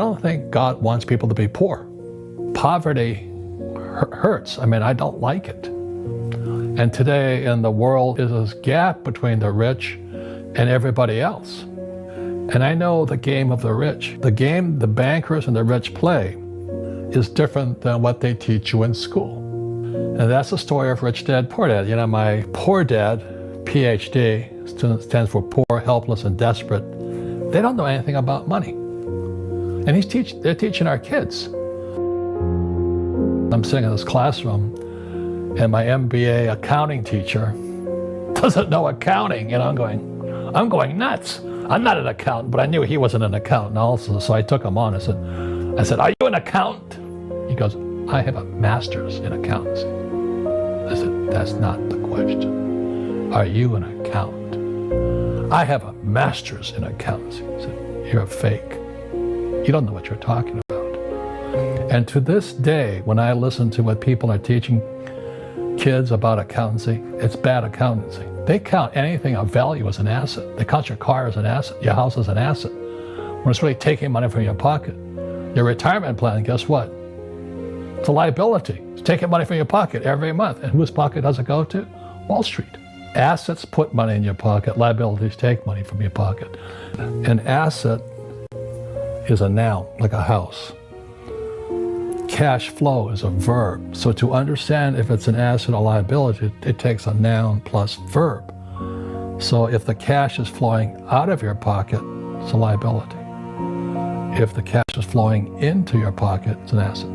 don't think God wants people to be poor. Poverty hurts. I mean, I don't like it. And today in the world is this gap between the rich and everybody else. And I know the game of the rich. The game the bankers and the rich play is different than what they teach you in school. And that's the story of Rich Dad, Poor Dad. You know, my Poor Dad, PhD, stands for Poor, Helpless, and Desperate. They don't know anything about money. And they're teaching our kids. I'm sitting in this classroom, and my MBA accounting teacher doesn't know accounting, and I'm going nuts. I'm not an accountant, but I knew he wasn't an accountant also, so I took him on. I said, "Are you an accountant?" He goes, "I have a master's in accountancy." I said, "That's not the question. Are you an accountant?" "I have a master's in accountancy." I said, "You're a fake. You don't know what you're talking about." And to this day, when I listen to what people are teaching kids about accountancy, it's bad accountancy. They count anything of value as an asset. They count your car as an asset, your house as an asset, when it's really taking money from your pocket. Your retirement plan, guess what? It's a liability. It's taking money from your pocket every month. And whose pocket does it go to? Wall Street. Assets put money in your pocket. Liabilities take money from your pocket. An asset is a noun, like a house. Cash flow is a verb. So to understand if it's an asset or liability, it takes a noun plus verb. So if the cash is flowing out of your pocket, it's a liability. If the cash is flowing into your pocket, it's an asset.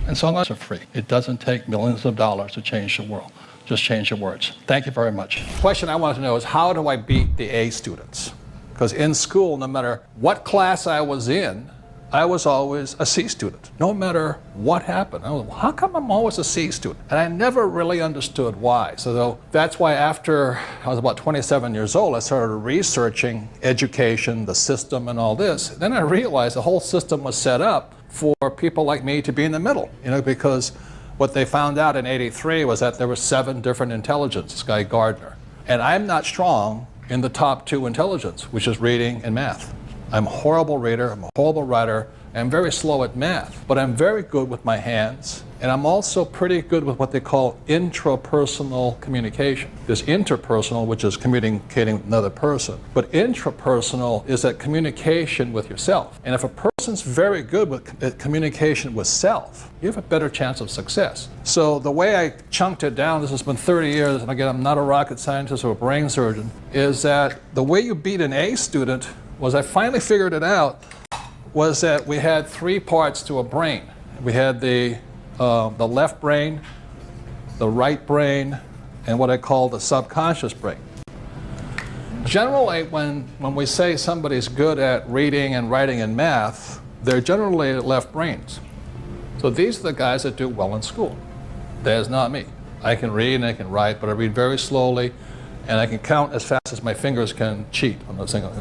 And so unless are free, it doesn't take millions of dollars to change the world. Just change your words. Thank you very much. The question I want to know is, how do I beat the A students? Because in school, no matter what class I was in, I was always a C student, no matter what happened. I was, how come I'm always a C student? And I never really understood why. So that's why after I was about 27 years old, I started researching education, the system, and all this. Then I realized the whole system was set up for people like me to be in the middle, because what they found out in '83 was that there were 7 different intelligences, this guy Gardner. And I'm not strong in the top 2 intelligence, which is reading and math. I'm a horrible reader, I'm a horrible writer, I'm very slow at math, but I'm very good with my hands, and I'm also pretty good with what they call intrapersonal communication. There's interpersonal, which is communicating with another person, but intrapersonal is that communication with yourself. And if a person's very good at communication with self, you have a better chance of success. So the way I chunked it down, this has been 30 years, and again, I'm not a rocket scientist or a brain surgeon, is that the way you beat an A student was, I finally figured it out, was that we had 3 parts to a brain. We had the left brain, the right brain, and what I call the subconscious brain. Generally, when we say somebody's good at reading and writing and math, they're generally left brains. So these are the guys that do well in school. That is not me. I can read and I can write, but I read very slowly, and I can count as fast as my fingers can cheat on the single.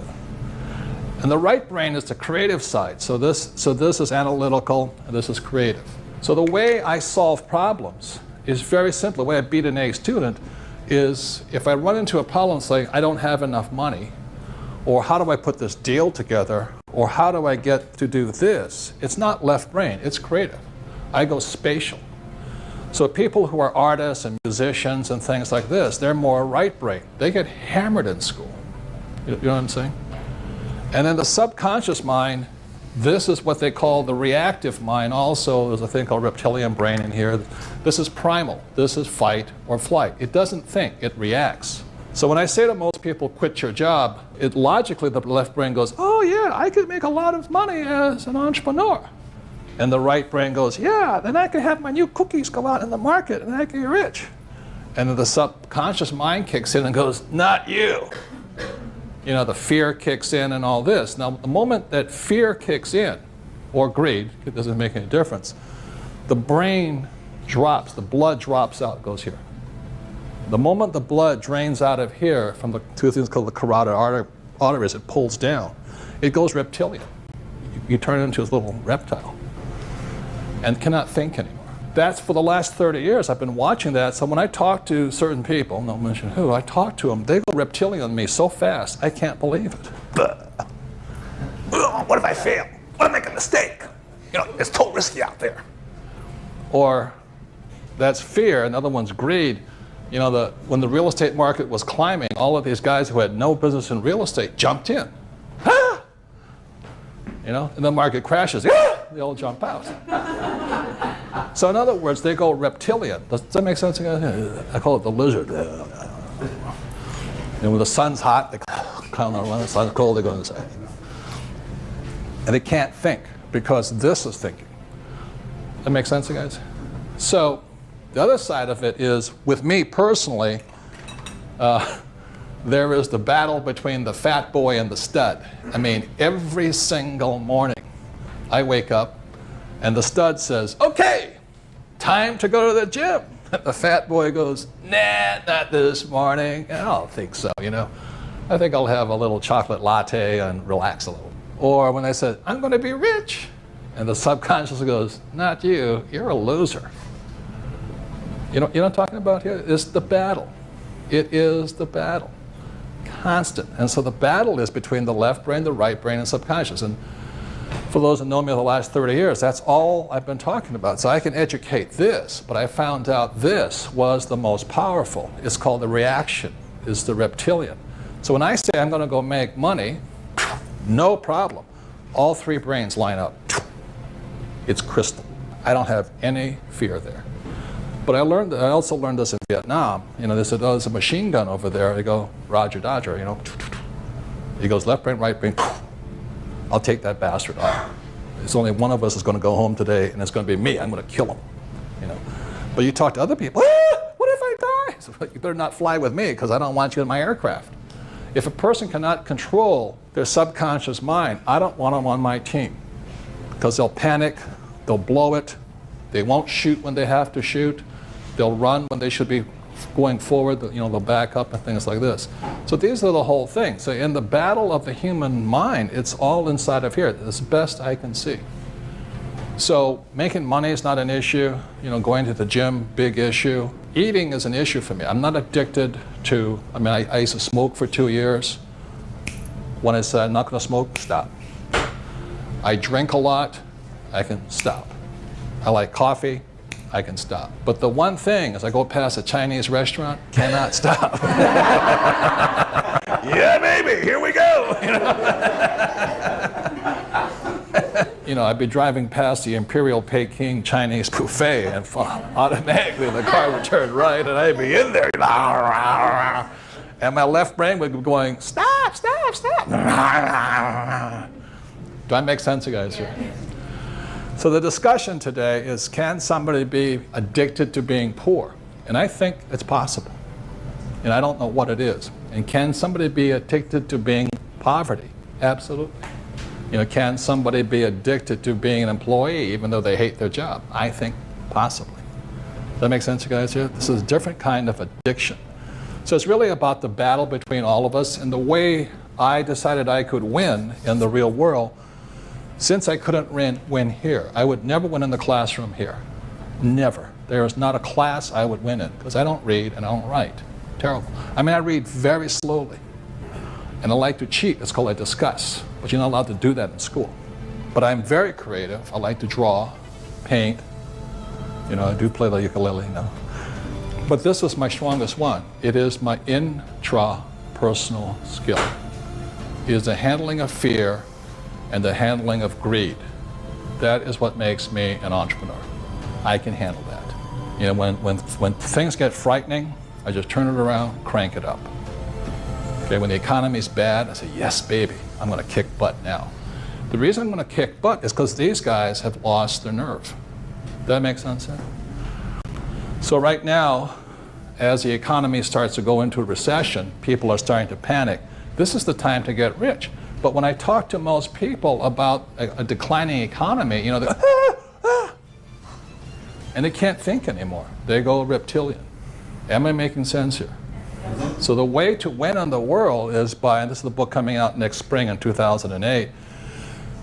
And the right brain is the creative side. So this is analytical, and this is creative. So the way I solve problems is very simple. The way I beat an A student is, if I run into a problem saying, I don't have enough money, or how do I put this deal together, or how do I get to do this, it's not left brain, it's creative. I go spatial. So people who are artists and musicians and things like this, they're more right brain. They get hammered in school. You know what I'm saying? And then the subconscious mind, this is what they call the reactive mind also. There's a thing called reptilian brain in here. This is primal. This is fight or flight. It doesn't think, it reacts. So when I say to most people, quit your job, logically the left brain goes, oh yeah, I could make a lot of money as an entrepreneur. And the right brain goes, yeah, then I could have my new cookies go out in the market and I could get rich. And then the subconscious mind kicks in and goes, not you. The fear kicks in and all this. Now, the moment that fear kicks in, or greed, it doesn't make any difference, the brain drops, the blood drops out, goes here. The moment the blood drains out of here from the 2 things called the carotid arteries, it pulls down. It goes reptilian. You turn into a little reptile and cannot think anymore. That's for the last 30 years. I've been watching that. So when I talk to certain people, don't mention who, I talk to them, they go reptilian on me so fast, I can't believe it. What if I fail? what if I make a mistake? It's too risky out there. Or that's fear. Another one's greed. When the real estate market was climbing, all of these guys who had no business in real estate jumped in. Ah! And the market crashes. Ah! They all jump out. So in other words, they go reptilian. Does that make sense? I call it the lizard. When the sun's hot, they climb around. When the sun's cold, they go inside. And they can't think because this is thinking. That makes sense, you guys? So the other side of it is, with me personally, there is the battle between the fat boy and the stud. I mean, every single morning I wake up and the stud says, okay, time to go to the gym. And the fat boy goes, nah, not this morning. And I don't think so, I think I'll have a little chocolate latte and relax a little. Or when I said, I'm going to be rich. And the subconscious goes, not you, you're a loser. You know what I'm talking about here? It's the battle. It is the battle. Constant. And so the battle is between the left brain, the right brain, and subconscious. And for those that know me over the last 30 years, that's all I've been talking about. So I can educate this, but I found out this was the most powerful. It's called the reaction, it's the reptilian. So when I say I'm going to go make money, no problem. All three brains line up. It's crystal. I don't have any fear there. But I also learned this in Vietnam. They said, oh, there's a machine gun over there. I go, Roger, Dodger, He goes, left brain, right brain. I'll take that bastard off. There's only one of us is going to go home today, and it's going to be me. I'm going to kill him. But you talk to other people, what if I die? So you better not fly with me because I don't want you in my aircraft. If a person cannot control their subconscious mind, I don't want them on my team because they'll panic, they'll blow it, they won't shoot when they have to shoot, they'll run when they should be going forward, they'll back up and things like this. So these are the whole thing. So in the battle of the human mind, it's all inside of here, as best I can see. So making money is not an issue, going to the gym, big issue. Eating is an issue for me. I'm not addicted to, I used to smoke for 2 years. When I said I'm not going to smoke, stop. I drink a lot, I can stop. I like coffee, I can stop. But the one thing is I go past a Chinese restaurant, cannot stop. Yeah, baby, here we go. I'd be driving past the Imperial Peking Chinese buffet and automatically the car would turn right and I'd be in there. And my left brain would be going, stop, stop, stop. Do I make sense, you guys? Here? So the discussion today is, can somebody be addicted to being poor? And I think it's possible. And I don't know what it is. And can somebody be addicted to being poverty? Absolutely. Can somebody be addicted to being an employee even though they hate their job? I think possibly. Does that make sense, you guys here? This is a different kind of addiction. So it's really about the battle between all of us, and the way I decided I could win in the real world. Since I couldn't win here, I would never win in the classroom here. Never. There is not a class I would win in because I don't read and I don't write. Terrible. I read very slowly. And I like to cheat. It's called I discuss. But you're not allowed to do that in school. But I'm very creative. I like to draw, paint. I do play the ukulele now. But this is my strongest one. It is my intrapersonal skill. It is the handling of fear and the handling of greed. That is what makes me an entrepreneur. I can handle that. When things get frightening, I just turn it around, crank it up. Okay, when the economy's bad, I say, yes, baby, I'm going to kick butt now. The reason I'm going to kick butt is because these guys have lost their nerve. Does that make sense? So right now, as the economy starts to go into a recession, people are starting to panic. This is the time to get rich. But when I talk to most people about a declining economy, they and they can't think anymore. They go reptilian. Am I making sense here? So the way to win in the world is by, and this is the book coming out next spring in 2008,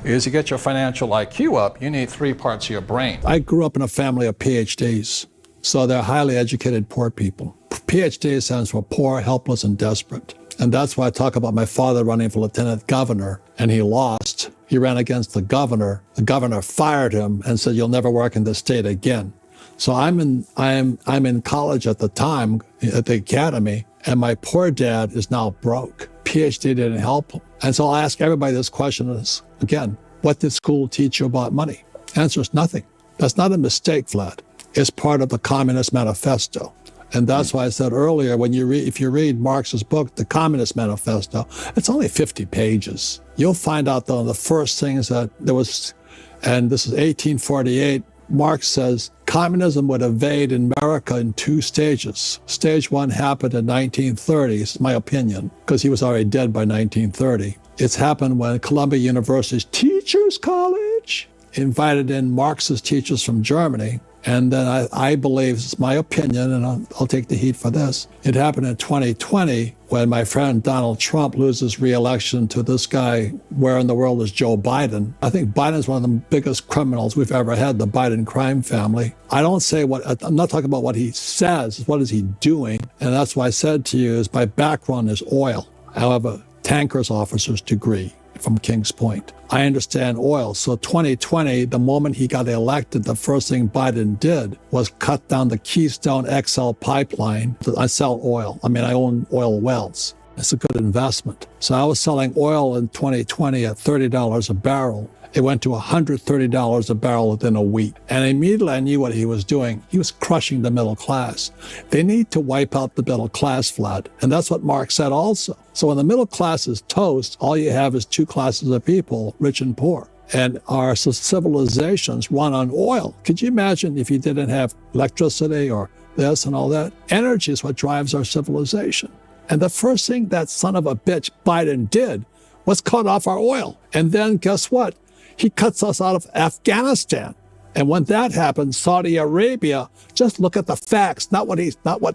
is you get your financial IQ up, you need 3 parts of your brain. I grew up in a family of PhDs, so they're highly educated poor people. PhD stands for poor, helpless, and desperate. And that's why I talk about my father running for lieutenant governor, and he lost. He ran against the governor. The governor fired him and said, "You'll never work in this state again." So I'm in college at the time at the academy, and my poor dad is now broke. PhD didn't help him. And so I'll ask everybody this question is, again, what did school teach you about money? Answer is nothing. That's not a mistake, Vlad. It's part of the Communist Manifesto. And that's why I said earlier, if you read Marx's book, The Communist Manifesto, it's only 50 pages. You'll find out, though, the first things that there was, and this is 1848, Marx says communism would invade America in 2 stages. Stage 1 happened in 1930, it's my opinion, because he was already dead by 1930. It's happened when Columbia University's Teachers College invited in Marxist teachers from Germany. And then I believe, it's my opinion, and I'll take the heat for this, it happened in 2020 when my friend Donald Trump loses re-election to this guy, where in the world is Joe Biden. I think Biden's one of the biggest criminals we've ever had, the Biden crime family. I'm not talking about what he says, what is he doing? And that's why I said to you is my background is oil. I have a tanker's officer's degree from Kings Point. I understand oil. So 2020, the moment he got elected, the first thing Biden did was cut down the Keystone XL pipeline. I sell oil. I own oil wells. It's a good investment. So I was selling oil in 2020 at $30 a barrel. It went to $130 a barrel within a week. And immediately I knew what he was doing. He was crushing the middle class. They need to wipe out the middle class, Vlad. And that's what Marx said also. So when the middle class is toast, all you have is 2 classes of people, rich and poor. And our civilizations run on oil. Could you imagine if you didn't have electricity or this and all that? Energy is what drives our civilization. And the first thing that son of a bitch Biden did was cut off our oil. And then guess what? He cuts us out of Afghanistan. And when that happened, Saudi Arabia, just look at the facts, not what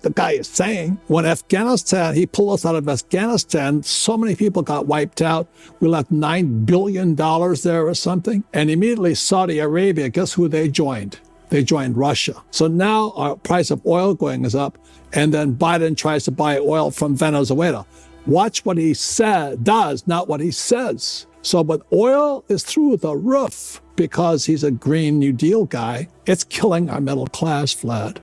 the guy is saying. When Afghanistan, he pulled us out of Afghanistan, so many people got wiped out. We left $9 billion there or something. And immediately Saudi Arabia, guess who they joined? They joined Russia. So now our price of oil going is up. And then Biden tries to buy oil from Venezuela. Watch what he does, not what he says. So, but oil is through the roof because he's a Green New Deal guy. It's killing our middle class, Vlad.